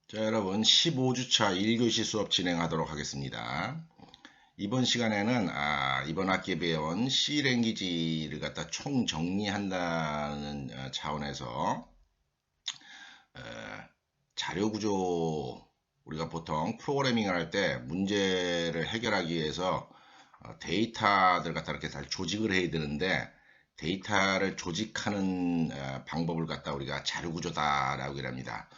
자, 여러분 15주차 1교시 수업 진행하도록 하겠습니다. 이번 시간에는 이번 학기에 배운 C 랭귀지를 갖다 총 정리한다는 차원에서 자료 구조, 우리가 보통 프로그래밍을 할 때 문제를 해결하기 위해서 데이터들 갖다 이렇게 잘 조직을 해야 되는데, 데이터를 조직하는 방법을 갖다 우리가 자료 구조다라고 합니다.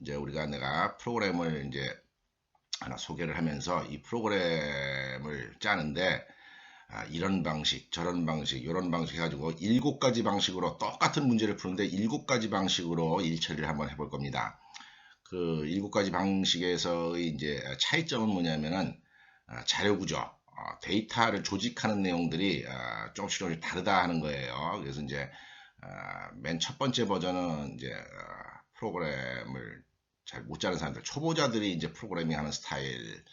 이제 내가 프로그램을 이제 하나 소개를 하면서 이 프로그램을 짜는데 이런 방식, 저런 방식, 이런 방식 해가지고 7가지 방식으로 똑같은 문제를 푸는데 7가지 방식으로 일처리를 한번 해볼 겁니다. 그 7가지 방식에서의 이제 차이점은 뭐냐면은 자료 구조, 데이터를 조직하는 내용들이 조금씩 다르다 하는 거예요. 그래서 이제 맨 첫 번째 버전은 이제 프로그램을 잘 못 짜는 사람들, 초보자들이 이제 프로그래밍 하는 스타일을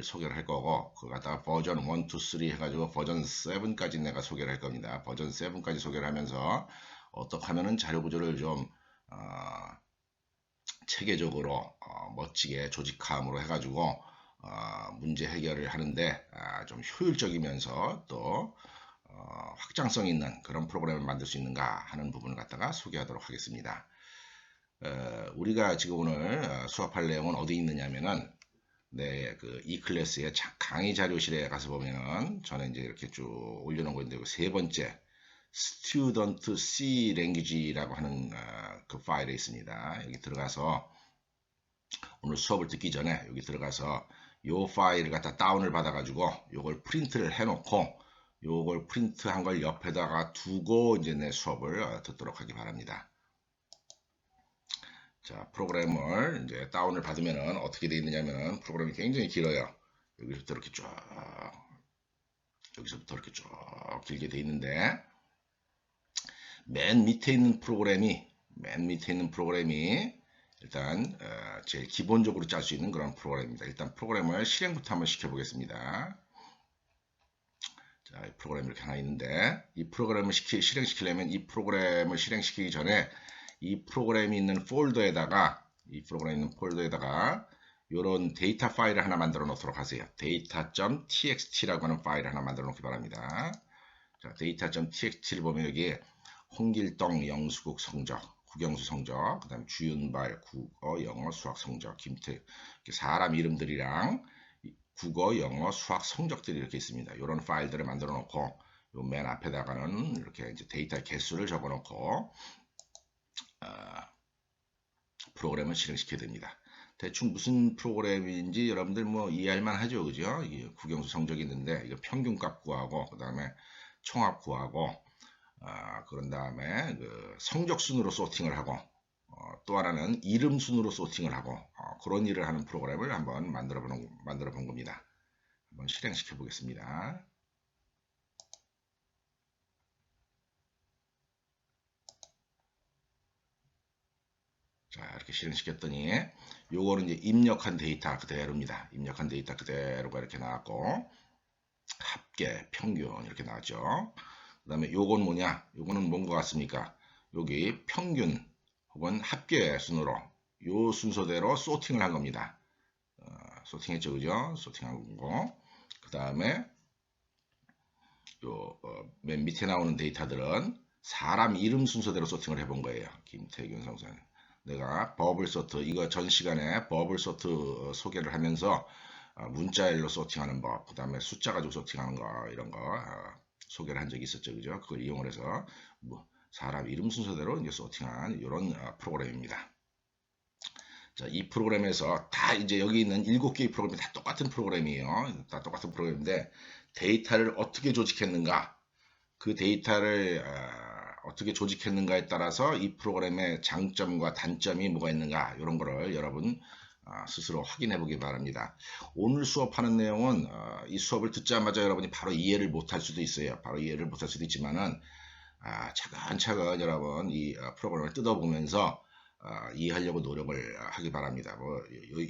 소개를 할 거고, 그거 갖다가 버전 1, 2, 3 해가지고 버전 7까지 내가 소개를 할 겁니다. 버전 7까지 소개를 하면서 어떻게 하면은 자료 구조를 좀 체계적으로 멋지게 조직함으로 해가지고 문제 해결을 하는데 좀 효율적이면서 또 확장성 있는 그런 프로그램을 만들 수 있는가 하는 부분을 갖다가 소개하도록 하겠습니다. 우리가 지금 오늘 수업할 내용은 어디 있느냐면은 그 이클래스의 강의 자료실에 가서 보면은 저는 이제 이렇게 쭉 올려놓은 건데, 세 번째 Student C Language라고 하는 그 파일에 있습니다. 여기 들어가서 오늘 수업을 듣기 전에 여기 들어가서 요 파일을 갖다 다운을 받아가지고 요걸 프린트를 해놓고 요걸 프린트한 걸 옆에다가 두고 이제 내 수업을 듣도록 하기 바랍니다. 자, 프로그램을 이제 다운을 받으면은 어떻게 되어 있느냐면은 프로그램이 굉장히 길어요. 여기서부터 이렇게 쭉, 여기서부터 이렇게 쭉 길게 되어 있는데, 맨 밑에 있는 프로그램이 일단 제일 기본적으로 짤 수 있는 그런 프로그램입니다. 일단 프로그램을 실행부터 한번 시켜보겠습니다. 자, 이 프로그램 이렇게 하나 있는데, 이 프로그램을 실행시키려면 이 프로그램을 실행시키기 전에 이 프로그램이 있는 폴더에다가 이런 데이터 파일을 하나 만들어 놓도록 하세요. data.txt라고 하는 파일을 하나 만들어 놓기 바랍니다. 자, data.txt를 보면 여기 홍길동, 영수국 성적, 국영수 성적, 그 다음에 주윤발, 국어, 영어, 수학 성적, 김태, 사람 이름들이랑 국어, 영어, 수학 성적들이 이렇게 있습니다. 이런 파일들을 만들어 놓고 요 맨 앞에다가는 이렇게 이제 데이터 개수를 적어 놓고 프로그램을 실행시켜야 됩니다. 대충 무슨 프로그램인지 여러분들 뭐 이해할만 하죠, 그죠? 이게 국영수 성적이 있는데 이거 평균값 구하고 그 다음에 총합 구하고 그런 다음에 그 성적 순으로 소팅을 하고 또 하나는 이름 순으로 소팅을 하고 그런 일을 하는 프로그램을 한번 만들어 본 겁니다. 한번 실행시켜 보겠습니다. 자, 이렇게 실행시켰더니 요거는 이제 입력한 데이터 그대로입니다. 입력한 데이터 그대로가 이렇게 나왔고 합계, 평균 이렇게 나왔죠. 그 다음에 요건 뭐냐? 요거는 뭔 것 같습니까? 여기 평균 혹은 합계 순으로 요 순서대로 소팅을 한 겁니다. 소팅했죠, 그죠? 소팅한 거고. 그 다음에 맨 밑에 나오는 데이터들은 사람 이름 순서대로 소팅을 해본 거예요. 김태균 성선. 내가 버블 소트, 이거 전 시간에 버블 소트 소개를 하면서 문자열로 소팅하는 법, 그 다음에 숫자 가지고 소팅하는 거, 이런 거 소개를 한 적이 있었죠. 그죠? 그걸 이용을 해서 사람 이름 순서대로 이제 소팅한 이런 프로그램입니다. 자, 이 프로그램에서 다 이제 여기 있는 7개의 프로그램이 다 똑같은 프로그램이에요. 다 똑같은 프로그램인데 데이터를 어떻게 조직했는가, 그 데이터를 어떻게 조직했는가에 따라서 이 프로그램의 장점과 단점이 뭐가 있는가, 이런 거를 여러분 스스로 확인해 보기 바랍니다. 오늘 수업하는 내용은 이 수업을 듣자마자 여러분이 바로 이해를 못할 수도 있어요. 바로 이해를 못할 수도 있지만은 차근차근 여러분 이 프로그램을 뜯어보면서 이해하려고 노력을 하기 바랍니다.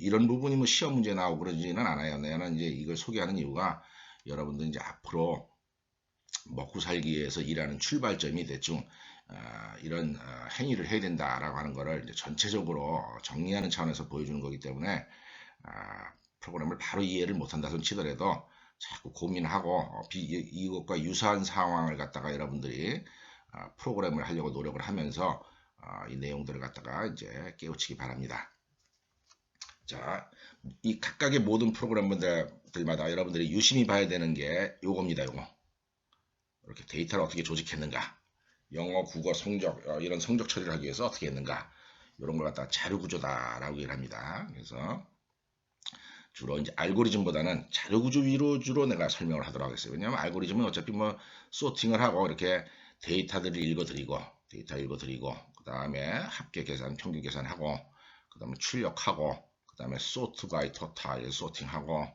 이런 부분이 뭐 시험 문제 나오고 그러지는 않아요. 내가 이제 이걸 소개하는 이유가 여러분들 이제 앞으로 먹고 살기 위해서 일하는 출발점이 대충 이런 행위를 해야 된다라고 하는 것을 이제 전체적으로 정리하는 차원에서 보여주는 거기 때문에 프로그램을 바로 이해를 못한다 손 치더라도 자꾸 고민하고 이것과 유사한 상황을 갖다가 여러분들이 프로그램을 하려고 노력을 하면서 이 내용들을 갖다가 이제 깨우치기 바랍니다. 자, 이 각각의 모든 프로그램들마다 여러분들이 유심히 봐야 되는 게 요겁니다. 요거. 이렇게 데이터를 어떻게 조직했는가. 영어, 국어, 성적 이런 성적 처리를 하기 위해서 어떻게 했는가. 이런 걸 갖다가 자료 구조다라고 얘기를 합니다. 그래서 주로 이제 알고리즘보다는 자료 구조 위주로 내가 설명을 하도록 하겠어요. 왜냐하면 알고리즘은 어차피 뭐 소팅을 하고 이렇게 데이터들을 읽어드리고 그 다음에 합계 계산, 평균 계산하고 그 다음에 출력하고 그 다음에 sort by total 소팅하고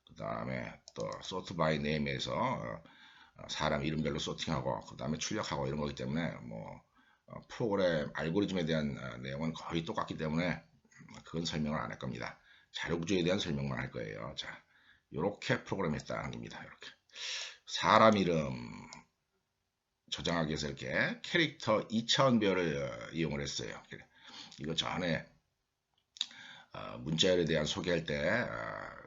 그 다음에 또 sort by name에서 사람 이름별로 소팅하고 그 다음에 출력하고 이런 거기 때문에 뭐 프로그램 알고리즘에 대한 내용은 거의 똑같기 때문에 그건 설명을 안 할 겁니다. 자료 구조에 대한 설명만 할 거예요. 자, 이렇게 프로그램 했다는 겁니다. 이렇게 사람 이름 저장하기 위해서 이렇게 캐릭터 2차원별을 이용을 했어요. 이거 전에 문자열에 대한 소개할 때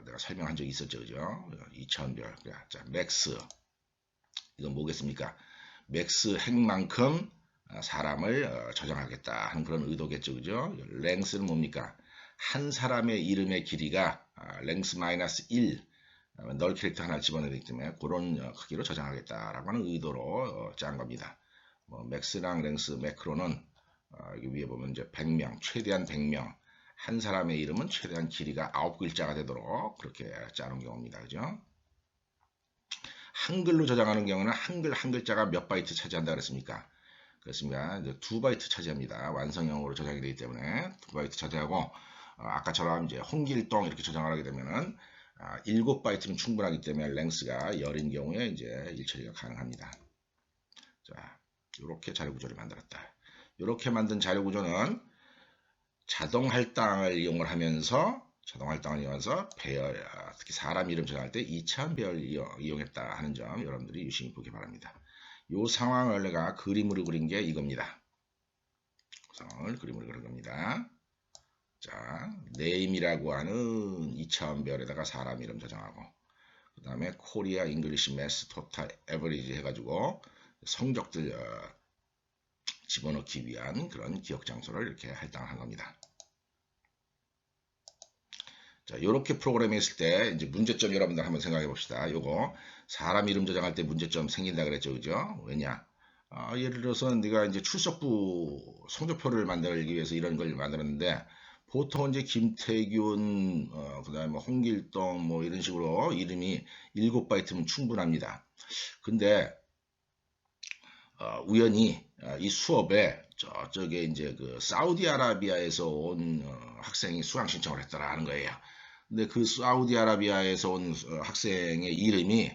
내가 설명한 적이 있었죠. 그죠? 2차원별. 자, 맥스. 이건 뭐겠습니까? 맥스 행만큼 사람을 저장하겠다 하는 그런 의도겠죠. 그죠? 랭스는 뭡니까? 한 사람의 이름의 길이가 랭스 마이너스 1 널 캐릭터 하나 집어넣어야 되기 때문에 그런 크기로 저장하겠다라고 하는 의도로 짠 겁니다. 뭐 맥스랑 랭스 매크로는 여기 위에 보면 이제 100명, 최대한 100명, 한 사람의 이름은 최대한 길이가 9글자가 되도록 그렇게 짜놓은 경우입니다. 그죠? 한글로 저장하는 경우는 한글 한 글자가 몇 바이트 차지한다 그랬습니까? 그렇습니다. 이제 2바이트 차지합니다. 완성형으로 저장이 되기 때문에 2바이트 차지하고 아까처럼 이제 홍길동 이렇게 저장을 하게 되면은 7바이트는 충분하기 때문에 랭스가 열인 경우에 이제 일처리가 가능합니다. 자, 이렇게 자료 구조를 만들었다. 이렇게 만든 자료 구조는 자동 할당을 이용을 하면서 배열, 특히 사람 이름 저장할 때 2차원 배열 이용했다 하는 점 여러분들이 유심히 보기 바랍니다. 이 상황을 내가 그림으로 그린 게 이겁니다. 상황을 그림으로 그린 겁니다. 자, name이라고 하는 2차원 배열에다가 사람 이름 저장하고 그 다음에 코리아, 잉글리시, 매스, 토탈, 에버리지 해가지고 성적들 집어넣기 위한 그런 기억 장소를 이렇게 할당한 겁니다. 자, 이렇게 프로그램이 있을 때 이제 문제점 여러분들 한번 생각해 봅시다. 요거 사람 이름 저장할 때 문제점 생긴다 그랬죠, 그죠? 왜냐? 예를 들어서 네가 이제 출석부 성적표를 만들기 위해서 이런 걸 만들었는데 보통 이제 김태균, 그다음에 홍길동 뭐 이런 식으로 이름이 7바이트면 충분합니다. 근데 우연히 이 수업에 저쪽에 이제 그 사우디아라비아에서 온 학생이 수강 신청을 했다라는 거예요. 근데 그 사우디아라비아에서 온 학생의 이름이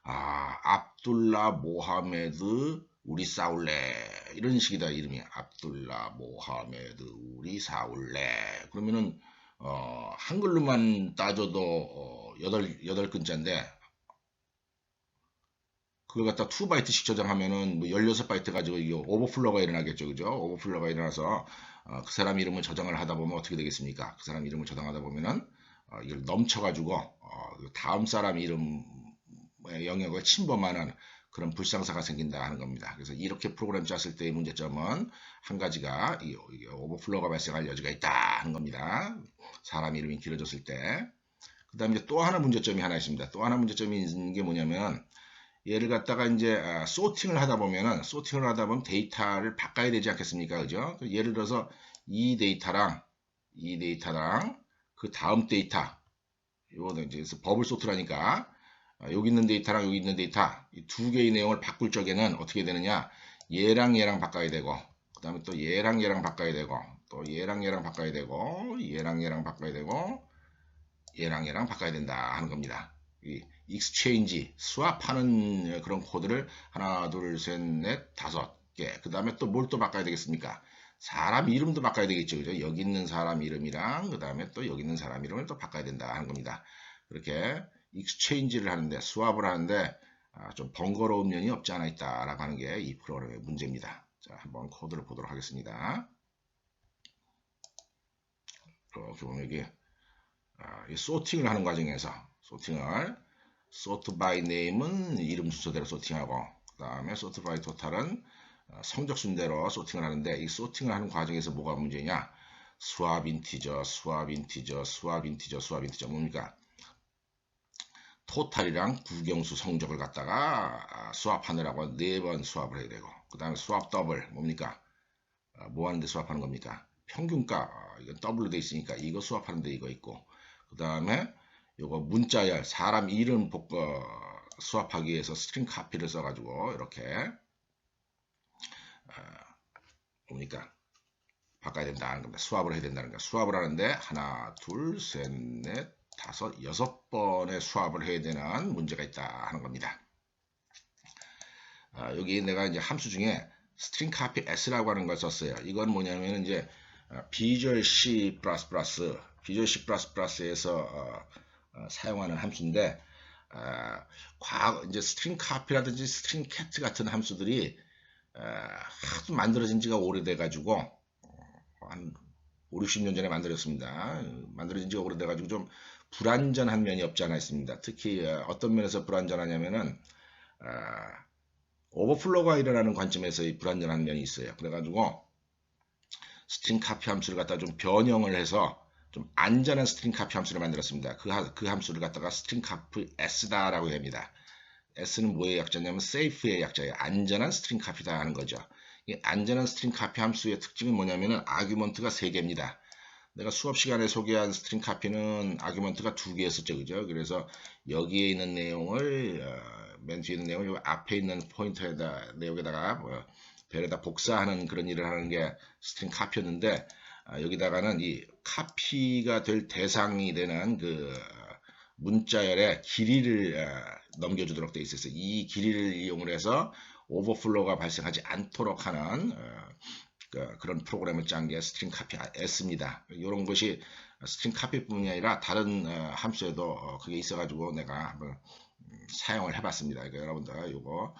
압둘라 모하메드 우리 싸울래 이런 식이다. 이름이 압둘라 모하메드 우리 싸울래. 그러면은 한글로만 따져도 8글자인데 그걸 갖다 2바이트씩 저장하면은 뭐 16바이트 가지고 이게 오버플로가 일어나겠죠. 그죠? 오버플로가 일어나서 그 사람 이름을 저장을 하다 보면 어떻게 되겠습니까? 그 사람 이름을 저장하다 보면은 이걸 넘쳐가지고 다음 사람 이름의 영역을 침범하는 그런 불상사가 생긴다 하는 겁니다. 그래서 이렇게 프로그램 짰을 때의 문제점은 한 가지가 이게 오버플로가 발생할 여지가 있다 하는 겁니다. 사람 이름이 길어졌을 때. 그 다음에 또 하나 문제점이 하나 있습니다. 또 하나 문제점이 있는 게 뭐냐면 얘를 갖다가 이제 소팅을 하다 보면 데이터를 바꿔야 되지 않겠습니까? 그죠? 예를 들어서 이 데이터랑 그 다음 데이터 요거는 이제 버블 소트라니까 여기 있는 데이터랑 여기 있는 데이터 이 두 개의 내용을 바꿀 적에는 어떻게 되느냐? 얘랑 바꿔야 되고 그 다음에 또 얘랑 바꿔야 되고 또 얘랑 바꿔야 되고 얘랑 바꿔야 되고 얘랑 바꿔야 된다 하는 겁니다. 이 익스체인지 스왑하는 그런 코드를 하나 둘셋넷 5개 그 다음에 또 뭘 또 바꿔야 되겠습니까? 사람 이름도 바꿔야 되겠죠. 그죠? 여기 있는 사람 이름이랑 그 다음에 또 여기 있는 사람 이름을 또 바꿔야 된다 하는 겁니다. 그렇게 익스체인지를 하는데 스왑을 하는데 좀 번거로운 면이 없지 않아 있다라고 하는 게 이 프로그램의 문제입니다. 자, 한번 코드를 보도록 하겠습니다. 이렇게 보면 여기 이 소팅을 하는 과정에서 소팅을 sort by name은 이름 순서대로 소팅하고 그 다음에 sort by total은 성적 순대로 소팅을 하는데 이 소팅을 하는 과정에서 뭐가 문제냐? swap integer, swap integer, swap integer, swap integer 뭡니까? 토탈이랑 구경수 성적을 갖다가 수합하느라고 4번 수합을 해야 되고 그 다음에 수합 더블 뭡니까? 뭐 하는데 수합하는 겁니까? 평균값 이건 더블로 돼 있으니까 이거 수합하는데 이거 있고 그 다음에 요거 문자열 사람 이름 수합하기 위해서 스트링 카피를 써가지고 이렇게 뭡니까? 바꿔야 된다는 겁니다. 수합을 해야 된다는 거야. 수합을 하는데 하나, 둘, 셋, 넷, 다섯, 6번의 수합을 해야 되는 문제가 있다 하는 겁니다. 여기 내가 이제 함수 중에 string copy s라고 하는 걸 썼어요. 이건 뭐냐면 이제 비주얼 C++, 비주얼 C++에서 사용하는 함수인데 과거 이제 string copy라든지 string cat 같은 함수들이 하도 만들어진 지가 오래돼 가지고 한 5, 60년 전에 만들었습니다. 만들어진 지가 오래돼 가지고 좀 불완전한 면이 없지 않아 있습니다. 특히 어떤 면에서 불완전하냐면은 오버플로우가 일어나는 관점에서 이 불완전한 면이 있어요. 그래가지고 스트링 카피 함수를 갖다가 좀 변형을 해서 좀 안전한 스트링 카피 함수를 만들었습니다. 그 함수를 갖다가 스트링 카피 S다라고 합니다. S는 뭐의 약자냐면 safe의 약자예요. 안전한 스트링 카피다 하는 거죠. 이 안전한 스트링 카피 함수의 특징은 뭐냐면은 아규먼트가 3개입니다. 내가 수업 시간에 소개한 스트링 카피는 아규먼트가 2개였었죠. 그죠? 그래서 여기에 있는 내용을 맨 뒤에 있는 내용을 요 앞에 있는 포인터에다 내용에다가 벨에다 복사하는 그런 일을 하는 게 스트링 카피였는데 여기다가는 이 카피가 될 대상이 되는 그 문자열의 길이를 넘겨주도록 되어 있어서 이 길이를 이용을 해서 오버플로우가 발생하지 않도록 하는 그런 프로그램을 짠 게 스트링 카피 S입니다. 이런 것이 스트링 카피뿐이 아니라 다른 함수에도 그게 있어가지고 내가 한번 사용을 해봤습니다. 그러니까 여러분들 이거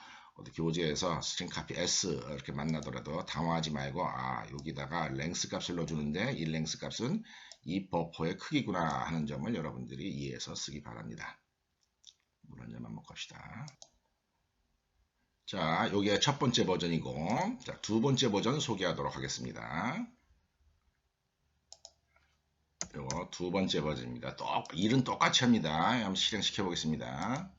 교재에서 스트링 카피 S 이렇게 만나더라도 당황하지 말고 여기다가 랭스 값을 넣어주는데 이 랭스 값은 이 버퍼의 크기구나 하는 점을 여러분들이 이해해서 쓰기 바랍니다. 물 한 잔만 먹고 갑시다. 자, 요게 첫 번째 버전이고, 자, 두 번째 버전 소개하도록 하겠습니다. 요거 두 번째 버전입니다. 일은 똑같이 합니다. 한번 실행시켜 보겠습니다.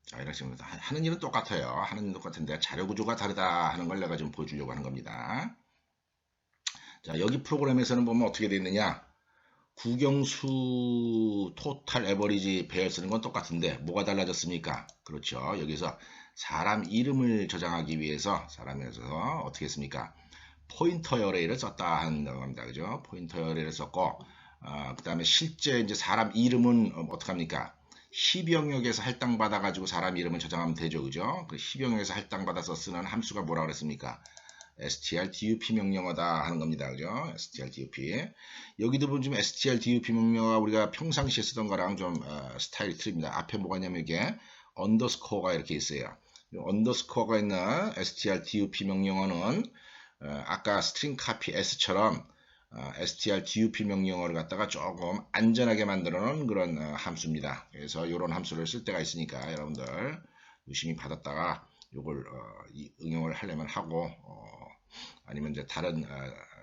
자, 이런 식으로 하는 일은 똑같아요. 하는 일 똑같은데 자료 구조가 다르다 하는 걸 내가 좀 보여주려고 하는 겁니다. 자, 여기 프로그램에서는 보면 어떻게 되어 있느냐? 구경수 토탈 에버리지 배열 쓰는 건 똑같은데 뭐가 달라졌습니까? 그렇죠. 여기서 사람 이름을 저장하기 위해서 사람에서 어떻게 했습니까? 포인터 어레이를 썼다 하는 겁니다. 그죠? 포인터 어레이를 썼고 그 다음에 실제 이제 사람 이름은 어떻게 합니까? 희병역에서 할당받아 가지고 사람 이름을 저장하면 되죠. 그죠? 그 희병역에서 할당받아서 쓰는 함수가 뭐라고 그랬습니까? strdup 명령어다 하는 겁니다. 그죠? strdup. 여기도 보면 좀 strdup 명령어가 우리가 평상시에 쓰던 거랑 좀 스타일이 틀립니다. 앞에 뭐가 있냐면 이게 언더스코어가 이렇게 있어요. 언더스코어가 있는 strdup 명령어는 아까 스트링 카피 s처럼 strdup 명령어를 갖다가 조금 안전하게 만들어 놓은 그런 함수입니다. 그래서 이런 함수를 쓸 때가 있으니까 여러분들 유심히 받았다가 이걸 응용을 하려면 하고 아니면 이제 다른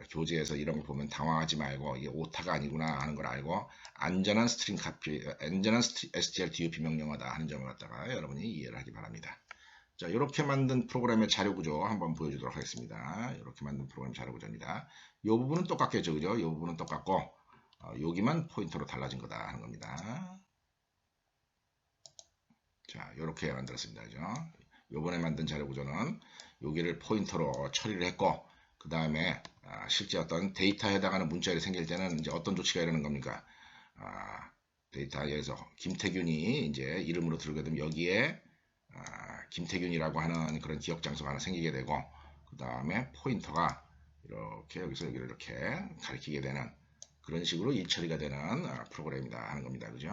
교재에서 이런 거 보면 당황하지 말고 이게 오타가 아니구나 하는 걸 알고 안전한 스트링 카피, 안전한 strdup 명령어다 하는 점을 갖다가 여러분이 이해를 하기 바랍니다. 자, 이렇게 만든 프로그램의 자료 구조 한번 보여주도록 하겠습니다. 이렇게 만든 프로그램 자료 구조입니다. 이 부분은 똑같겠죠, 그죠? 이 부분은 똑같고 여기만 포인터로 달라진 거다 하는 겁니다. 자, 이렇게 만들었습니다, 그죠? 요번에 만든 자료 구조는 여기를 포인터로 처리를 했고 그 다음에 실제 어떤 데이터에 해당하는 문자가 생길 때는 이제 어떤 조치가 일어나는 겁니까? 데이터에서 김태균이 이제 이름으로 들어오게 되면 여기에 김태균이라고 하는 그런 기억 장소가 하나 생기게 되고 그 다음에 포인터가 이렇게 여기서 여기를 이렇게 가리키게 되는 그런 식으로 일 처리가 되는 프로그램이다 하는 겁니다. 그죠?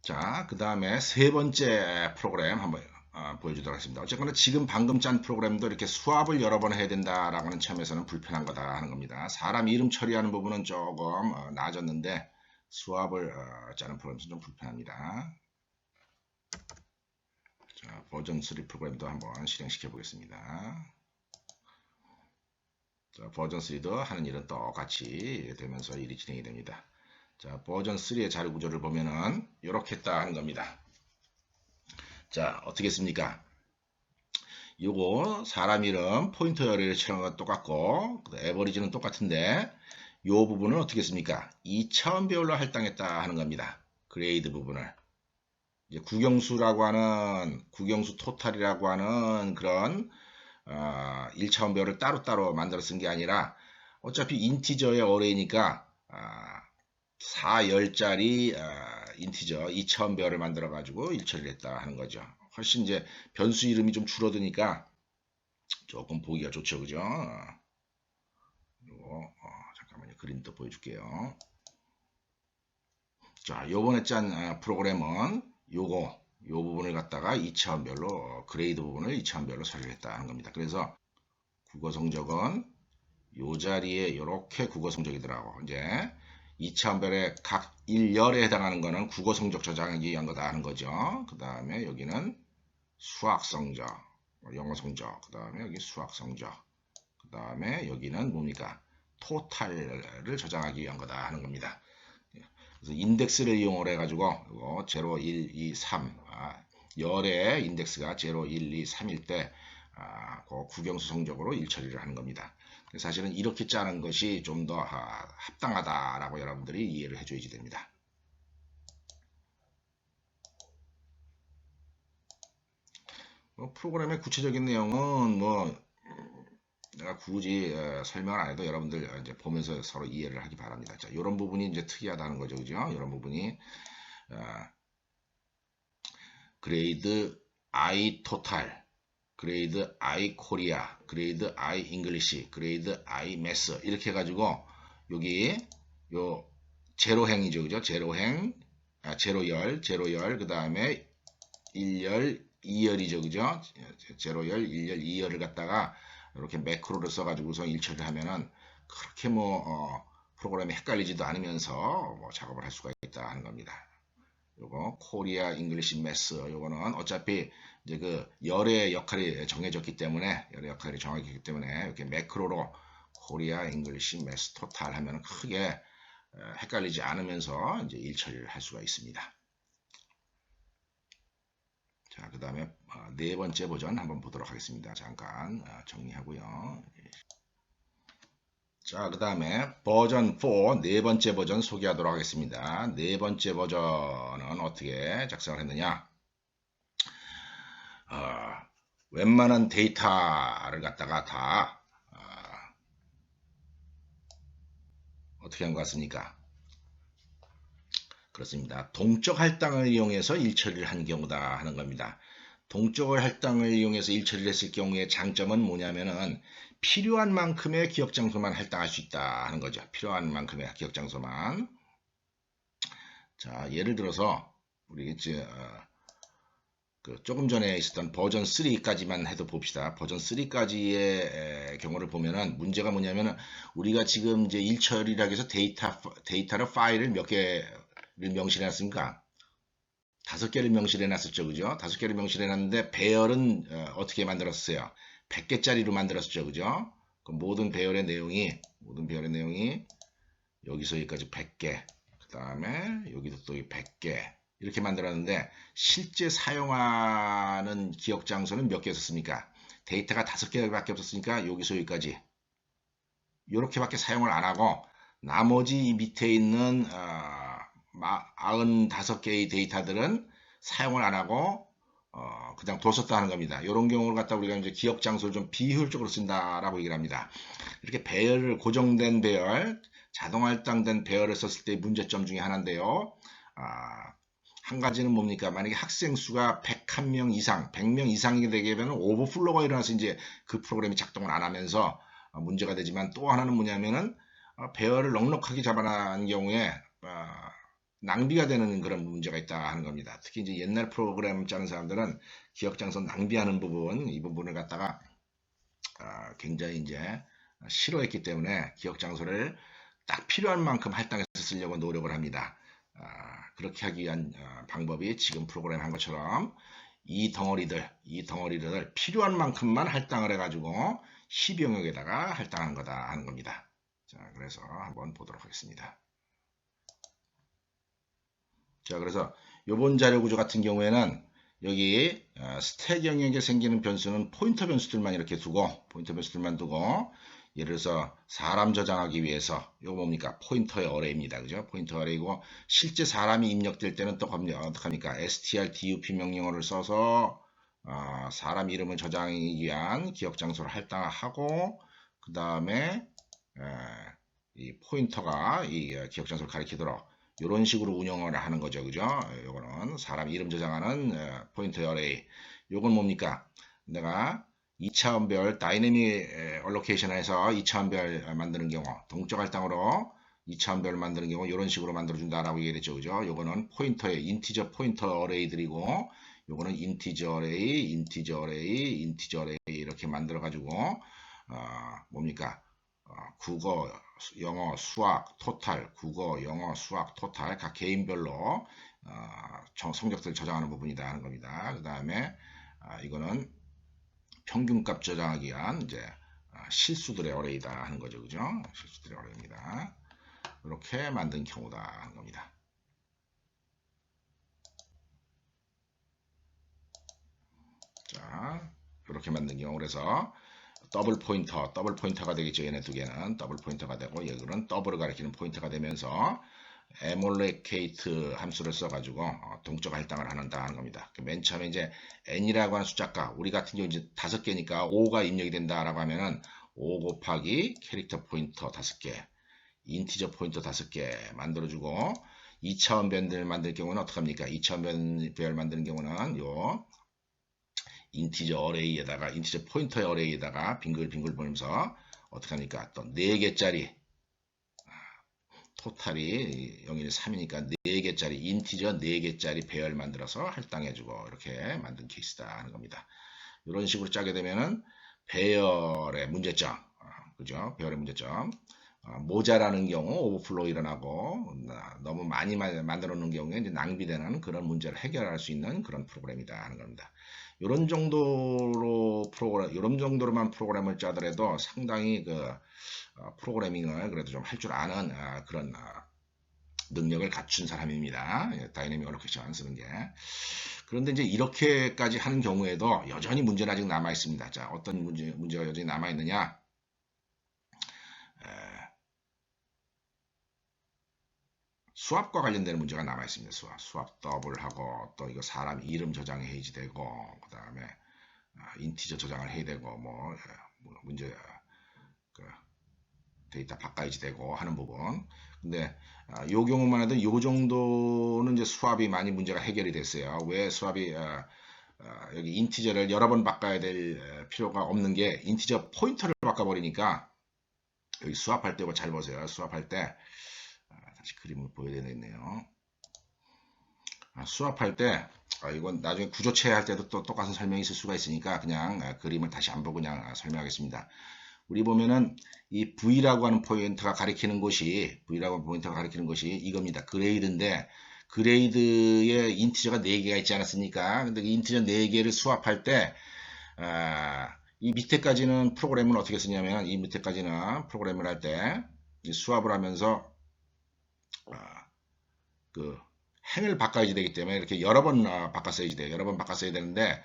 자, 그 다음에 세 번째 프로그램 한번 보여주도록 하겠습니다. 어쨌거나 지금 방금 짠 프로그램도 이렇게 수합을 여러 번 해야 된다라고 하는 점에서는 불편한 거다 하는 겁니다. 사람 이름 처리하는 부분은 조금 나아졌는데 수합을 짜는 프로그램은 좀 불편합니다. 자, 버전 3 프로그램도 한번 실행시켜 보겠습니다. 자, 버전 3도 하는 일은 똑같이 되면서 일이 진행이 됩니다. 자, 버전 3의 자료 구조를 보면은 이렇게 했다 하는 겁니다. 자, 어떻게 했습니까? 요거 사람 이름 포인터 열애를 칠한 것 똑같고 에버리지는 똑같은데 요 부분은 어떻게 했습니까? 2차원 배열로 할당했다 하는 겁니다. 그레이드 부분을 이제 국영수라고 하는 국영수 토탈이라고 하는 그런 1차원 배열을 따로따로 만들어 쓴 게 아니라 어차피 인티저의 어레이니까 4열짜리 인티저 2차원 배열을 만들어 가지고 일처리를 했다 하는 거죠. 훨씬 이제 변수 이름이 좀 줄어드니까 조금 보기가 좋죠, 그죠? 요거 잠깐만요, 그림 또 보여줄게요. 자, 요번에 짠 프로그램은 요 부분을 갖다가 2차원별로 그레이드 부분을 2차원별로 처리를 했다는 겁니다. 그래서 국어 성적은 요 자리에 이렇게 국어 성적이더라고. 이제 2차원별의 각 1열에 해당하는 거는 국어 성적 저장하기 위한 거다 하는 거죠. 그 다음에 여기는 수학 성적, 영어 성적, 그 다음에 여기 수학 성적, 그 다음에 여기는 뭡니까? 토탈을 저장하기 위한 거다 하는 겁니다. 그래서 인덱스를 이용을 해가지고 이거 0, 1, 2, 3 열의 인덱스가 0, 1, 2, 3일 때 그 국영수 성적으로 일처리를 하는 겁니다. 사실은 이렇게 짜는 것이 좀 더 합당하다라고 여러분들이 이해를 해줘야지 됩니다. 프로그램의 구체적인 내용은 내가 굳이 설명을 안 해도 여러분들 이제 보면서 서로 이해를 하기 바랍니다. 자, 이런 부분이 이제 특이하다는 거죠, 그죠? 이런 부분이 그레이드 I 토탈, 그레이드 I 코리아, 그레이드 I 잉글리시, 그레이드 I 매스 이렇게 해가지고 여기 요 제로행이죠, 그죠? 제로행, 제로열, 그 다음에 1열, 2열이죠, 그죠? 제로열, 1열, 2열을 갖다가 이렇게 매크로를 써가지고서 일처리를 하면은 그렇게 프로그램이 헷갈리지도 않으면서 작업을 할 수가 있다 하는 겁니다. 요거 코리아 잉글리시 매스 요거는 어차피 이제 그 열의 역할이 정해졌기 때문에 이렇게 매크로로 코리아 잉글리시 매스 토탈 하면은 크게 헷갈리지 않으면서 이제 일처리를 할 수가 있습니다. 자, 그 다음에 네 번째 버전 한번 보도록 하겠습니다. 잠깐 정리하고요. 자, 그 다음에 버전 4 네 번째 버전 소개하도록 하겠습니다. 네 번째 버전은 어떻게 작성을 했느냐? 웬만한 데이터를 갖다가 다 어떻게 한 것 같습니까? 그렇습니다. 동적 할당을 이용해서 일처리를 한 경우다 하는 겁니다. 동적 할당을 이용해서 일처리를 했을 경우에 장점은 뭐냐면은 필요한 만큼의 기억 장소만 할당할 수 있다 하는 거죠. 필요한 만큼의 기억 장소만. 자, 예를 들어서 우리 이제 조금 전에 있었던 버전 3까지만 해도 봅시다. 버전 3까지의 경우를 보면은 문제가 뭐냐면은 우리가 지금 이제 일처리라고 해서 데이터를 파일을 몇 개를 명시해 놨습니까? 5개를 명시해 놨었죠, 그죠? 5개를 명시해 놨는데 배열은 어떻게 만들었어요? 100개짜리로 만들었죠, 그죠? 그 모든 배열의 내용이 여기서 여기까지 100개, 그 다음에 여기도 또 100개 이렇게 만들었는데 실제 사용하는 기억 장소는 몇 개 썼습니까? 데이터가 5개밖에 없었으니까 여기서 여기까지 이렇게밖에 사용을 안 하고 나머지 밑에 있는 95개의 데이터들은 사용을 안 하고 그냥 뒀었다 하는 겁니다. 이런 경우를 갖다 우리가 이제 기억 장소를 좀 비효율적으로 쓴다라고 얘기를 합니다. 이렇게 배열을 고정된 배열, 자동 할당된 배열을 썼을 때 문제점 중에 하나인데요. 한 가지는 뭡니까? 만약에 학생 수가 101명 이상, 100명 이상이 되게 되면 오버플로가 일어나서 이제 그 프로그램이 작동을 안 하면서 문제가 되지만 또 하나는 뭐냐면은 배열을 넉넉하게 잡아놓은 경우에 낭비가 되는 그런 문제가 있다 하는 겁니다. 특히 이제 옛날 프로그램 짜는 사람들은 기억 장소 낭비하는 부분, 이 부분을 갖다가 굉장히 이제 싫어했기 때문에 기억 장소를 딱 필요한 만큼 할당해서 쓰려고 노력을 합니다. 그렇게 하기 위한 방법이 지금 프로그램 한 것처럼 이 덩어리들 필요한 만큼만 할당을 해가지고 12영역에다가 할당한 거다 하는 겁니다. 자, 그래서 한번 보도록 하겠습니다. 자, 그래서 요번 자료 구조 같은 경우에는 여기 스택 영역에 생기는 변수는 포인터 변수들만 이렇게 두고 예를 들어서 사람 저장하기 위해서 이거 뭡니까? 포인터의 어레이입니다. 그죠? 포인터 어레이고 실제 사람이 입력될 때는 또 어떡합니까? strdup 명령어를 써서 사람 이름을 저장하기 위한 기억 장소를 할당하고 그 다음에 이 포인터가 이 기억 장소를 가리키도록 이런 식으로 운영을 하는 거죠. 그죠? 요거는 사람 이름 저장하는 포인터 어레이. 요건 뭡니까? 내가 2차원별 다이내믹 얼로케이션에서 2차원별 만드는 경우, 동적 할당으로 2차원별을 만드는 경우 이런 식으로 만들어준다라고 얘기했죠. 그죠? 요거는 포인터의 인티저 포인터 어레이들이고 요거는 인티저 어레이, 인티저 어레이, 인티저 어레이 이렇게 만들어가지고 뭡니까? 국어, 영어, 수학, 토탈, 국어, 영어, 수학, 토탈 각 개인별로 성적들을 저장하는 부분이다 하는 겁니다. 그 다음에 이거는 평균값 저장하기 위한 이제 실수들의 어레이다 하는 거죠. 그죠? 실수들의 어레이입니다. 이렇게 만든 경우다 하는 겁니다. 자, 이렇게 만든 경우 그래서 더블 포인터가 되겠죠. 얘네 두 개는 더블 포인터가 되고 얘들은 더블을 가리키는 포인터가 되면서 에몰레케이트 함수를 써가지고 동적 할당을 하는 겁니다. 맨 처음에 이제 n이라고 하는 숫자가 우리 같은 경우 이제 5개니까 5가 입력이 된다라고 하면은 5 곱하기 캐릭터 포인터 5개, 인티저 포인터 5개 만들어주고 2차원 변을 만들 경우는 어떡합니까? 2차원 변 만드는 경우는 요 인티저 어레이에다가 인티저 포인터 어레이에다가 빙글빙글 보면서 어떻게 합니까? 또 4개짜리 토탈이 0일 3이니까 4개짜리 인티저 4개짜리 배열 만들어서 할당해주고 이렇게 만든 케이스다 하는 겁니다. 이런 식으로 짜게 되면은 배열의 문제점, 그죠? 배열의 문제점. 모자라는 경우 오버플로우 일어나고 너무 많이 만들어 놓은 경우에 이제 낭비되는 그런 문제를 해결할 수 있는 그런 프로그램이다 하는 겁니다. 이런 정도로만 프로그램을 짜더라도 상당히 그 프로그래밍을 그래도 좀 할 줄 아는 그런 능력을 갖춘 사람입니다. 다이내믹 얼로케이션 쓰는 게. 그런데 이제 이렇게까지 하는 경우에도 여전히 문제는 아직 남아 있습니다. 자, 어떤 문제가 여전히 남아 있느냐? 수압과 관련되는 문제가 남아 있습니다. 수압 더블하고 또 이거 사람 이름 저장이 해야지 되고 그 다음에 인티저 저장을 해야 되고 뭐 문제 그 데이터 바꿔야지 되고 하는 부분. 근데 요 경우만 해도 요 정도는 이제 수압이 많이 문제가 해결이 됐어요. 왜 수압이 여기 인티저를 여러 번 바꿔야 될 필요가 없는 게 인티저 포인터를 바꿔버리니까 여기 수압할 때 잘 보세요. 수압할 때 다시 그림을 보여야 되겠네요. 수압할 때 이건 나중에 구조체 할 때도 또 똑같은 설명이 있을 수가 있으니까 그냥 그림을 다시 안 보고 그냥 설명하겠습니다. 우리 보면은 이 V라고 하는 포인트가 가리키는 것이 이겁니다. 그레이드인데 그레이드에 인티저가 4개가 있지 않았습니까? 근데 인티저 4개를 수압할 때 이 밑에까지는 프로그램을 어떻게 쓰냐면 이 밑에까지는 프로그램을 할 때 수압을 하면서 그 행을 바꿔야지 되기 때문에 이렇게 여러 번 바꿔 써야지 돼요. 여러 번 바꿔 써야 되는데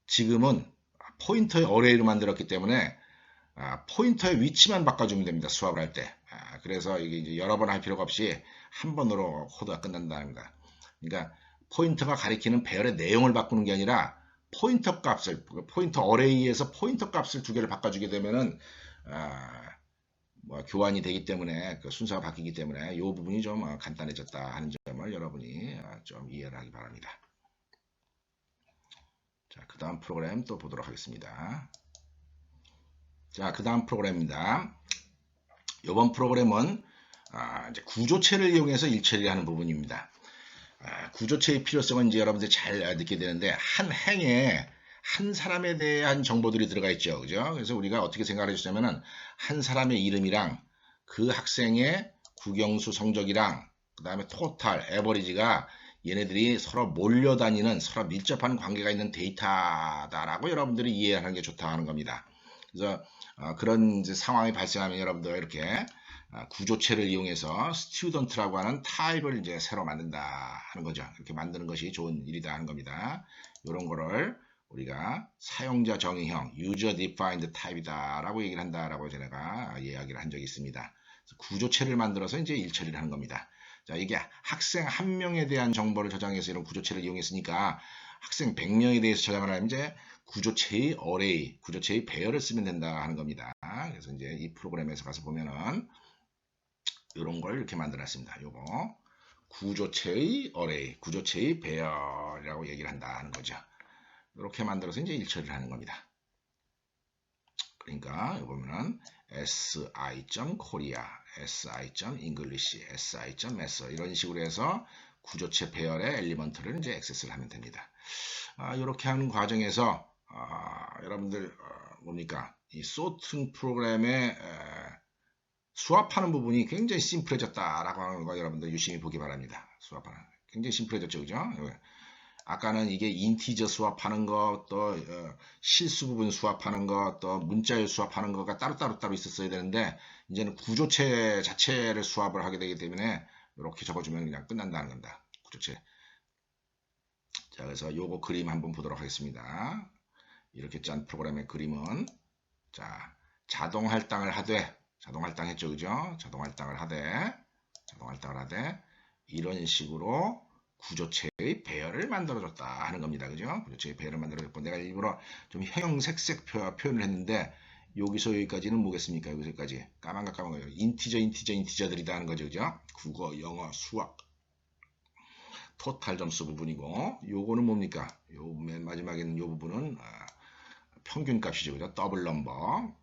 지금은 포인터의 어레이를 만들었기 때문에 포인터의 위치만 바꿔주면 됩니다. 수압을 할 때. 그래서 이게 이제 여러 번 할 필요가 없이 한 번으로 코드가 끝난다는 거다. 그러니까 포인터가 가리키는 배열의 내용을 바꾸는 게 아니라 포인터 값을 포인터 어레이에서 포인터 값을 2개를 바꿔주게 되면은 교환이 되기 때문에 그 순서가 바뀌기 때문에 이 부분이 좀 간단해졌다 하는 점을 여러분이 좀 이해를 하기 바랍니다. 자, 그 다음 프로그램 또 보도록 하겠습니다. 자, 그 다음 프로그램입니다. 이번 프로그램은 이제 구조체를 이용해서 일처리를 하는 부분입니다. 구조체의 필요성은 이제 여러분들이 잘 느끼게 되는데, 한 행에 한 사람에 대한 정보들이 들어가 있죠. 그죠? 그래서 우리가 어떻게 생각을 해주자면은, 한 사람의 이름이랑 그 학생의 국영수 성적이랑 그 다음에 토탈, 에버리지가 얘네들이 서로 몰려다니는, 서로 밀접한 관계가 있는 데이터다라고 여러분들이 이해하는 게 좋다 하는 겁니다. 그래서 그런 이제 상황이 발생하면 여러분들 이렇게 구조체를 이용해서 스튜던트라고 하는 타입을 이제 새로 만든다 하는 거죠. 이렇게 만드는 것이 좋은 일이다 하는 겁니다. 이런 거를 우리가 사용자 정의형, user defined type이다 라고 얘기를 한다라고 제가 이야기를 한 적이 있습니다. 구조체를 만들어서 이제 일처리를 하는 겁니다. 자, 이게 학생 한 명에 대한 정보를 저장해서 이런 구조체를 이용했으니까 학생 100명에 대해서 저장을 하면 이제 구조체의 어레이, 구조체의 배열을 쓰면 된다 하는 겁니다. 그래서 이제 이 프로그램에서 가서 보면은 이런 걸 이렇게 만들었습니다. 요거 구조체의 어레이, 구조체의 배열이라고 얘기를 한다 하는 거죠. 이렇게 만들어서 이제 일처리를 하는 겁니다. 그러니까 여기 보면은 si.korea, si.english, si.math 이런 식으로 해서 구조체 배열의 엘리먼트를 이제 액세스를 하면 됩니다. 이렇게 하는 과정에서 여러분들 뭡니까? 이 소팅 프로그램의 수합하는 부분이 굉장히 심플해졌다라고 하는 거 여러분들 유심히 보기 바랍니다. 수합하는 굉장히 심플해졌죠, 그죠? 아까는 이게 인티저 수합하는 거, 또 실수 부분 수합하는 거, 또 문자열 수합하는 거가 따로 있었어야 되는데 이제는 구조체 자체를 수합을 하게 되기 때문에 이렇게 적어주면 그냥 끝난다는 겁니다. 구조체. 자, 그래서 요거 그림 한번 보도록 하겠습니다. 이렇게 짠 프로그램의 그림은 자, 자동 할당을 하되 자동 할당했죠, 그죠? 자동 할당을 하되 이런 식으로 구조체의 배열을 만들어줬다 하는 겁니다. 그죠? 구조체의 배열을 만들어줬고, 내가 일부러 좀 형색색 표현을 했는데, 여기서 여기까지는 뭐겠습니까? 여기서까지. 까만 거예요. 인티저들이다 하는 거죠. 그죠? 국어, 영어, 수학. 토탈 점수 부분이고, 요거는 뭡니까? 요 맨 마지막에 있는 요 부분은 평균 값이죠. 그죠? 더블 넘버.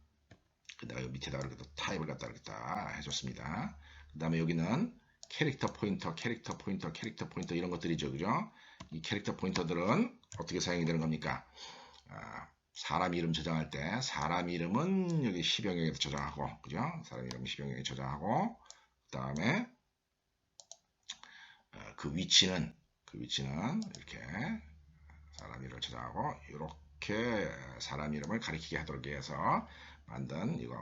그 다음에 밑에다가 이렇게 또 타입을 갖다 이렇게 딱 해줬습니다. 그 다음에 여기는 캐릭터 포인터 이런 것들이죠. 그죠? 이 캐릭터 포인터들은 어떻게 사용이 되는 겁니까? 사람 이름 저장할 때 사람 이름은 여기 10영역에 저장하고, 그죠? 사람 이름 10영역에 저장하고, 그 다음에 그 위치는 이렇게 사람 이름을 저장하고, 이렇게 사람 이름을 가리키게 하도록 해서 만든 이거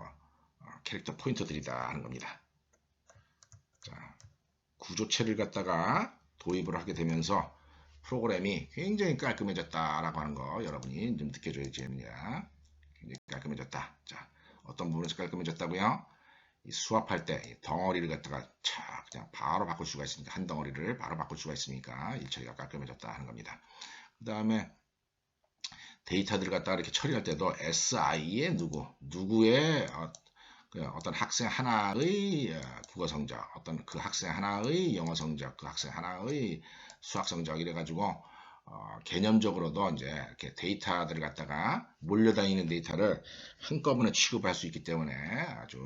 캐릭터 포인터들이다 하는 겁니다. 자, 구조체를 갖다가 도입을 하게 되면서 프로그램이 굉장히 깔끔해졌다라고 하는 거 여러분이 좀 느껴줘야지 됩니다. 굉장히 깔끔해졌다. 자, 어떤 부분에서 깔끔해졌다고요? 이 수합할 때 이 덩어리를 갖다가 착 그냥 바로 바꿀 수가 있으니까, 한 덩어리를 바로 바꿀 수가 있으니까 일처리가 깔끔해졌다 하는 겁니다. 그 다음에 데이터들을 갖다가 이렇게 처리할 때도 si의 누구의 어떤 학생 하나의 국어 성적, 어떤 그 학생 하나의 영어 성적, 그 학생 하나의 수학 성적 이래가지고 개념적으로도 이제 이렇게 데이터들을 갖다가 몰려다니는 데이터를 한꺼번에 취급할 수 있기 때문에 아주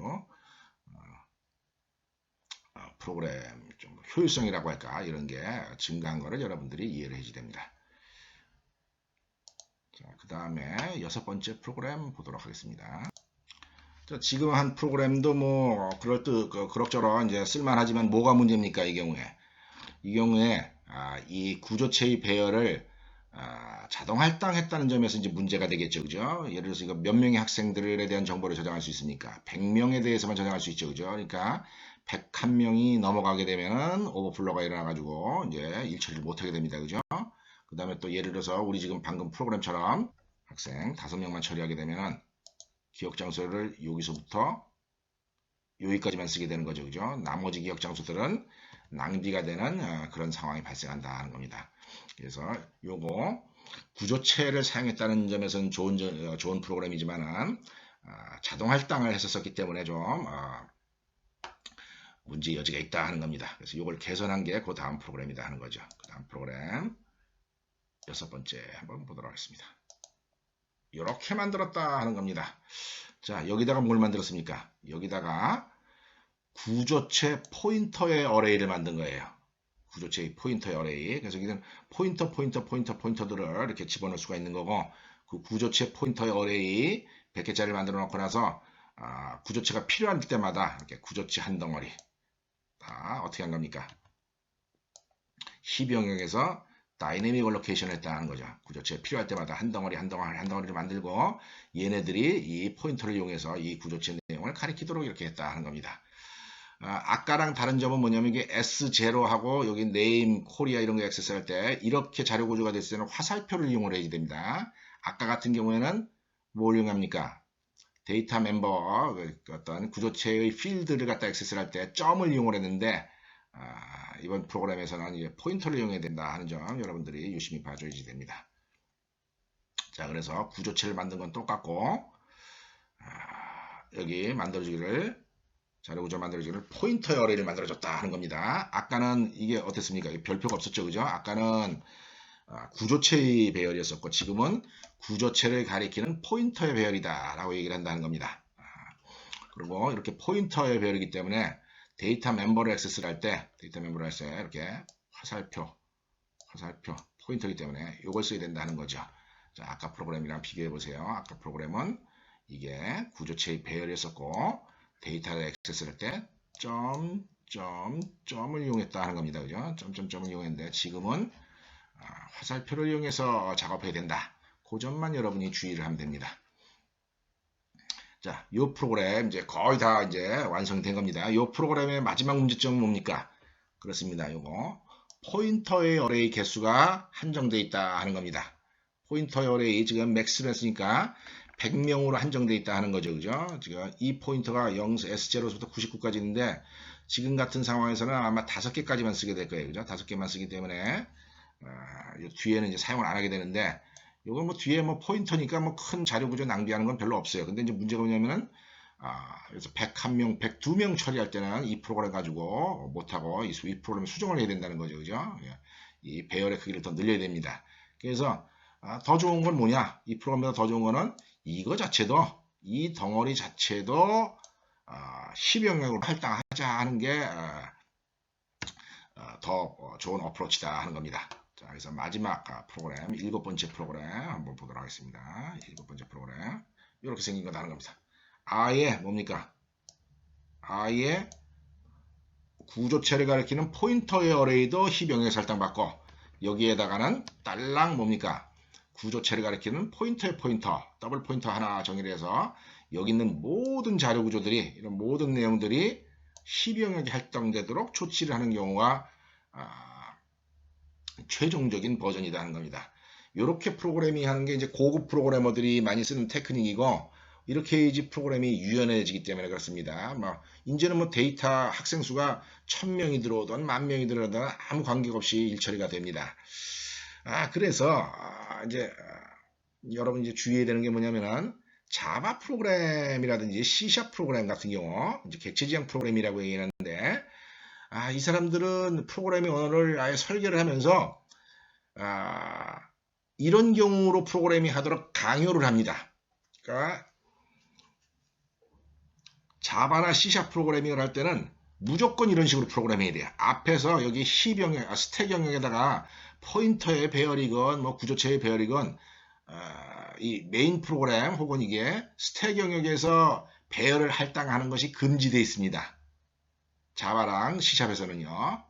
프로그램 좀 효율성이라고 할까 이런 게 증가한 거를 여러분들이 이해를 해야 됩니다. 자, 그 다음에 6번째 프로그램 보도록 하겠습니다. 자, 지금 한 프로그램도 뭐 그럭저럭 이제 쓸만하지만 뭐가 문제입니까? 이 경우에 이 구조체의 배열을 자동 할당했다는 점에서 이제 문제가 되겠죠, 그죠? 예를 들어서 이거 몇 명의 학생들에 대한 정보를 저장할 수 있습니까? 100명에 대해서만 저장할 수 있죠, 그죠? 그러니까 101명이 넘어가게 되면은 오버플로가 일어나가지고 이제 일처리를 못하게 됩니다, 그죠? 그 다음에 또 예를 들어서 우리 지금 방금 프로그램처럼 학생 5명만 처리하게 되면은 기억 장소를 여기서부터 여기까지만 쓰게 되는 거죠, 그죠? 나머지 기억 장소들은 낭비가 되는 그런 상황이 발생한다 하는 겁니다. 그래서 요거 구조체를 사용했다는 점에서는 좋은 프로그램이지만은 자동 할당을 했었기 때문에 좀 문제 여지가 있다 하는 겁니다. 그래서 이걸 개선한 게 그 다음 프로그램이다 하는 거죠. 그 다음 프로그램 6번째 한번 보도록 하겠습니다. 이렇게 만들었다 하는 겁니다. 자, 여기다가 뭘 만들었습니까? 여기다가 구조체 포인터의 어레이를 만든 거예요. 구조체의 포인터의 어레이. 그래서 여기는 포인터들을 이렇게 집어넣을 수가 있는 거고, 그 구조체 포인터의 어레이 100개짜리를 만들어 놓고 나서 구조체가 필요할 때마다 이렇게 구조체 한 덩어리 어떻게 한 겁니까? 12영역에서 다이내믹 얼로케이션을 했다는 거죠. 구조체 필요할 때마다 한 덩어리를 만들고 얘네들이 이 포인터를 이용해서 이 구조체 내용을 가리키도록 이렇게 했다는 겁니다. 아까랑 다른 점은 뭐냐면 이게 S0하고 여기 네임, 코리아 이런 거 액세스할 때 이렇게 자료 구조가 됐을 때는 화살표를 이용을 해야 됩니다. 아까 같은 경우에는 뭘 이용합니까? 데이터 멤버 어떤 구조체의 필드를 갖다 액세스를 할 때 점을 이용을 했는데 이번 프로그램에서는 이제 포인터를 이용해야 된다 하는 점 여러분들이 유심히 봐줘야지 됩니다. 자, 그래서 구조체를 만든 건 똑같고 여기 만들어주기를 자료 구조 만들어주기를 포인터의 어레이를 만들어줬다 하는 겁니다. 아까는 이게 어땠습니까? 별표가 없었죠, 그죠? 아까는 구조체의 배열이었었고 지금은 구조체를 가리키는 포인터의 배열이다 라고 얘기를 한다는 겁니다. 그리고 이렇게 포인터의 배열이기 때문에 데이터 멤버를 액세스를 할 때 이렇게 화살표 포인터이기 때문에 이걸 써야 된다는 거죠. 자, 아까 프로그램이랑 비교해 보세요. 아까 프로그램은 이게 구조체의 배열이었었고 데이터를 액세스를 할 때 점을 이용했다 하는 겁니다. 그죠? 점을 이용했는데 지금은 화살표를 이용해서 작업해야 된다. 그 점만 여러분이 주의를 하면 됩니다. 자, 이 프로그램 이제 거의 다 이제 완성된 겁니다. 이 프로그램의 마지막 문제점은 뭡니까? 그렇습니다. 이거 포인터의 어레이 개수가 한정되어 있다 하는 겁니다. 포인터의 어레이 지금 맥스로 했으니까 100명으로 한정되어 있다 하는 거죠. 그죠? 지금 이 포인터가 0, S0부터 99까지 있는데 지금 같은 상황에서는 아마 5개까지만 쓰게 될 거예요. 그죠? 5개만 쓰기 때문에 뒤에는 이제 사용을 안 하게 되는데 이건 뭐 뒤에 뭐 포인터니까 뭐 큰 자료 구조 낭비하는 건 별로 없어요. 근데 이제 문제가 뭐냐면은 그래서 101명, 102명 처리할 때는 이 프로그램 가지고 못하고 이 프로그램 수정을 해야 된다는 거죠. 그죠? 이 배열의 크기를 더 늘려야 됩니다. 그래서 더 좋은 건 뭐냐? 이 프로그램보다 더 좋은 거는 이거 자체도 이 덩어리 자체도 10영역으로 할당하자 하는 게 더 좋은 어프로치다 하는 겁니다. 자, 그래서 마지막 프로그램, 7번째 프로그램 한번 보도록 하겠습니다. 7번째 프로그램 이렇게 생긴 거다 하는 겁니다. 아예 뭡니까? 아예 구조체를 가리키는 포인터의 어레이도 10영역에 할당받고 여기에다가는 딸랑 뭡니까? 구조체를 가리키는 포인터의 포인터, 더블 포인터 하나 정의를 해서 여기 있는 모든 자료 구조들이 이런 모든 내용들이 10영역에 할당되도록 조치를 하는 경우가 최종적인 버전이다 하는 겁니다. 이렇게 프로그래밍 하는 게 이제 고급 프로그래머들이 많이 쓰는 테크닉이고 이렇게 해야지 프로그램이 유연해지기 때문에 그렇습니다. 이제는 뭐 데이터 학생 수가 1000명이 들어오든 10,000명이 들어오든 아무 관계없이 일처리가 됩니다. 그래서 이제 여러분 이제 주의해야 되는 게 뭐냐면은 자바 프로그램이라든지 C# 프로그램 같은 경우 이제 객체 지향 프로그램이라고 얘기하는데 이 사람들은 프로그래밍 언어를 아예 설계를 하면서 이런 경우로 프로그래밍 하도록 강요를 합니다. 그러니까 자바나 C# 프로그래밍을 할 때는 무조건 이런 식으로 프로그래밍해야 돼요. 앞에서 여기 스택 영역에다가 포인터의 배열이건 뭐 구조체의 배열이건 이 메인 프로그램 혹은 이게 스택 영역에서 배열을 할당하는 것이 금지되어 있습니다. 자바랑 C샵에서는요.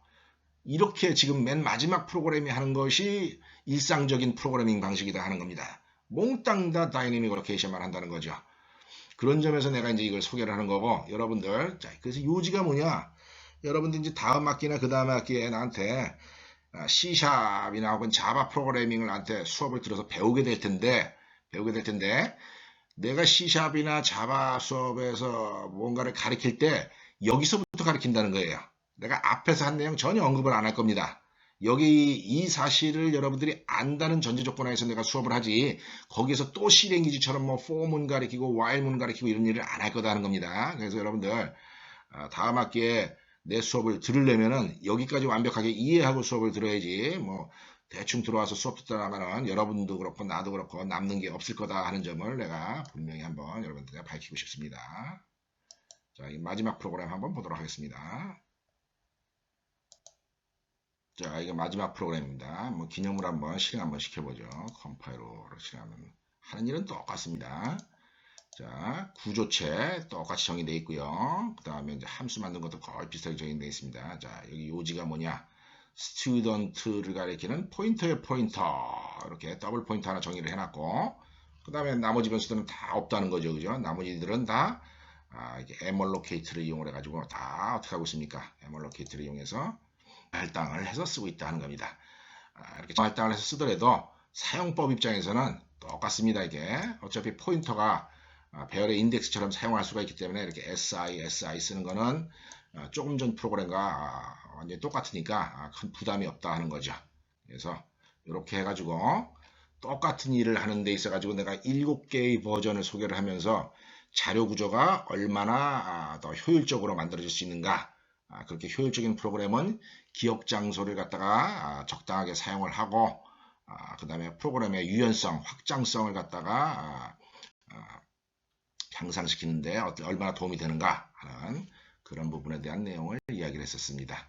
이렇게 지금 맨 마지막 프로그램이 하는 것이 일상적인 프로그래밍 방식이다 하는 겁니다. 몽땅 다 다이내믹 어로케이션만 한다는 거죠. 그런 점에서 내가 이제 이걸 소개를 하는 거고 여러분들 자 그래서 요지가 뭐냐 여러분들 이제 다음 학기나 그 다음 학기에 나한테 C샵이나 혹은 자바 프로그래밍을 나한테 수업을 들어서 배우게 될 텐데 내가 C샵이나 자바 수업에서 뭔가를 가르칠 때 여기서부터 가르친다는 거예요. 내가 앞에서 한 내용 전혀 언급을 안 할 겁니다. 여기 이 사실을 여러분들이 안다는 전제 조건하에서 내가 수업을 하지 거기에서 또 실행기지처럼 뭐 for문 가리키고 while문 가리키고 이런 일을 안 할 거다 하는 겁니다. 그래서 여러분들 다음 학기에 내 수업을 들으려면은 여기까지 완벽하게 이해하고 수업을 들어야지 뭐 대충 들어와서 수업 듣다가는 여러분도 그렇고 나도 그렇고 남는 게 없을 거다 하는 점을 내가 분명히 한번 여러분들에게 밝히고 싶습니다. 자, 이 마지막 프로그램 한번 보도록 하겠습니다. 자, 이거 마지막 프로그램입니다. 뭐 기념으로 한번 실행 한번 시켜보죠. 컴파일러로 실행하면 하는 일은 똑같습니다. 자, 구조체 똑같이 정의되어 있고요. 그 다음에 이제 함수 만든 것도 거의 비슷하게 정의되어 있습니다. 자, 여기 요지가 뭐냐? student를 가리키는 포인터의 포인터. 이렇게 더블 포인터 하나 정의를 해놨고, 그 다음에 나머지 변수들은 다 없다는 거죠. 그죠? 나머지들은 다, 이게 mAllocate를 이용을 해가지고 다 어떻게 하고 있습니까? mAllocate를 이용해서 할당을 해서 쓰고 있다는 겁니다. 이렇게 할당을 해서 쓰더라도 사용법 입장에서는 똑같습니다. 이게 어차피 포인터가 배열의 인덱스처럼 사용할 수가 있기 때문에 이렇게 SI 쓰는 거는 조금 전 프로그램과 완전히 똑같으니까 큰 부담이 없다 하는 거죠. 그래서 이렇게 해가지고 똑같은 일을 하는 데 있어가지고 내가 7개의 버전을 소개를 하면서 자료 구조가 얼마나 더 효율적으로 만들어질 수 있는가, 그렇게 효율적인 프로그램은 기억 장소를 갖다가 적당하게 사용을 하고, 그 다음에 프로그램의 유연성, 확장성을 갖다가 향상시키는데 얼마나 도움이 되는가 하는 그런 부분에 대한 내용을 이야기를 했었습니다.